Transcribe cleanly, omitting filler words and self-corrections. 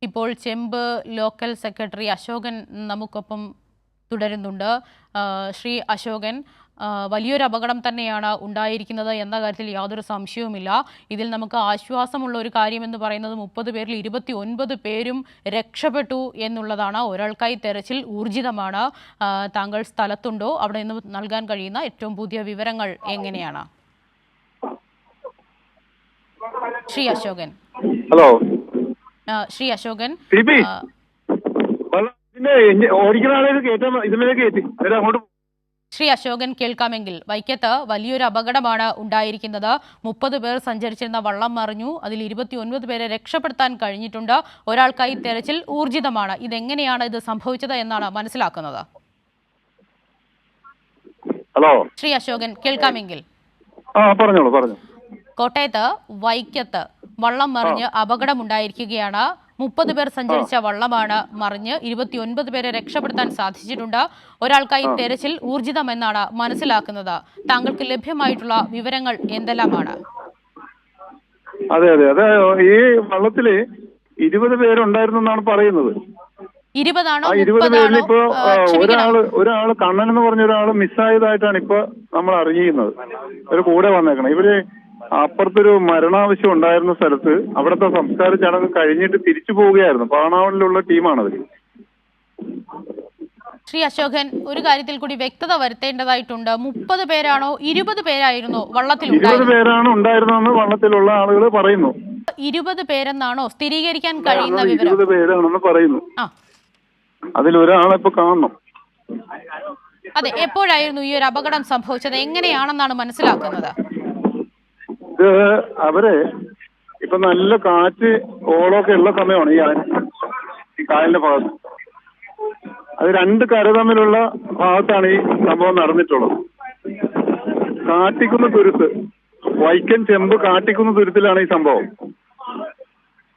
ഇപ്പോൾ ചെമ്പ് local secretary Ashokan നമുക്കൊപ്പം തുടരുന്നുണ്ട്. ശ്രീ അശോകൻ, വലിയൊരു അപകടം തന്നെയാണ് ഉണ്ടായിരിക്കുന്നത് എന്ന കാര്യത്തിൽ യാതൊരു സംശയവുമില്ല. ഇതിൽ നമുക്ക് ആശ്വാസമുള്ള ഒരു കാര്യമെന്ന് പറയുന്നത് 30 പേരിൽ 29 പേരും രക്ഷപ്പെട്ടു എന്നുള്ളതാണ്. ഒരാൾക്കായി തെരച്ചിൽ ഊർജിതമാണ്. താങ്കൾ സ്ഥലത്തുണ്ടോ? അവിടെ നിന്ന് നൽകാൻ കഴിയുന്ന ഏറ്റവും പുതിയ വിവരങ്ങൾ എങ്ങനെയാണ്? ശ്രീ അശോകൻ. ഹലോ ശ്രീ അശോകൻ, ശ്രീ അശോകൻ കേൾക്കാമെങ്കിൽ, വൈക്കത്ത് വലിയൊരു അപകടമാണ് ഉണ്ടായിരിക്കുന്നത്. 30 പേർ സഞ്ചരിച്ചിരുന്ന വള്ളം മറിഞ്ഞു. അതിൽ 29 പേരെ രക്ഷപ്പെടുത്താൻ കഴിഞ്ഞിട്ടുണ്ട്. ഒരാൾക്കായി തെരച്ചിൽ ഊർജിതമാണ്. ഇതെങ്ങനെയാണ് ഇത് സംഭവിച്ചത് എന്നാണ് മനസ്സിലാക്കുന്നത്? ഹലോ ശ്രീ അശോകൻ കേൾക്കാമെങ്കിൽ, പറഞ്ഞോളൂ. കോട്ടയത്ത് വൈക്കത്ത് വള്ളം മറിഞ്ഞ് അപകടമുണ്ടായിരിക്കുകയാണ്. 30 പേർ സഞ്ചരിച്ച വള്ളമാണ് മറിഞ്ഞ് 29 പേരെ രക്ഷപ്പെടുത്താൻ സാധിച്ചിട്ടുണ്ട്. ഒരാൾക്കായി തെരച്ചിൽ ഊർജിതമെന്നാണ് മനസ്സിലാക്കുന്നത്. താങ്കൾക്ക് ലഭ്യമായിട്ടുള്ള വിവരങ്ങൾ എന്തെല്ലാമാണ്? അതെ, ഈ വള്ളത്തില് 20 പേരുണ്ടായിരുന്നു എന്നാണ് പറയുന്നത്. 20 ആണോ? 20 പേരിൽ ഇപ്പൊ ഒരാള് കണ്ണൻ എന്ന് പറഞ്ഞ ഒരാള് മിസ്സായതായിട്ടാണ് ഇപ്പൊ നമ്മൾ അറിയുന്നത്. ഒരു കൂടെ വന്നേക്കണം. ഇവര് അപ്പുറത്തൊരു മരണാവശ്യം ഉണ്ടായിരുന്ന സ്ഥലത്ത് അവിടുത്തെ സംസ്കാര ചടങ്ങ് കഴിഞ്ഞിട്ട് തിരിച്ചു പോവുകയായിരുന്നു. പാണാവളിലുള്ള ടീമാണത്. ശ്രീ അശോകൻ, ഒരു കാര്യത്തിൽ കൂടി വ്യക്തത വരുത്തേണ്ടതായിട്ടുണ്ട്. 30 പേരാണോ 20 പേരായിരുന്നോ വള്ളത്തിൽ? 20 പേരാണ് ഉണ്ടായിരുന്നെന്ന് വള്ളത്തിലുള്ള ആളുകൾ പറയുന്നു. 20 പേരെന്നാണോ സ്ഥിരീകരിക്കാൻ കഴിയുന്ന വിവരം? 20 പേരാണെന്ന് പറയുന്നു. അതിലൊരാളെ ഇപ്പൊ കാണണം. അതെ, എപ്പോഴായിരുന്നു ഈ ഒരു അപകടം സംഭവിച്ചത്? എങ്ങനെയാണെന്നാണ് മനസ്സിലാക്കുന്നത്? ഇത് അവര് ഇപ്പൊ നല്ല കാറ്റ് ഓളമൊക്കെ ഉള്ള സമയമാണ് ഈ കായലിന്റെ ഭാഗത്ത്. അത് രണ്ട് കര തമ്മിലുള്ള ഭാഗത്താണ് ഈ സംഭവം നടന്നിട്ടുള്ളത്. കാട്ടിക്കുന്ന് തുരുത്ത്, വൈക്കം ചെമ്പ് കാട്ടിക്കുന്ന് തുരുത്തിലാണ് ഈ സംഭവം.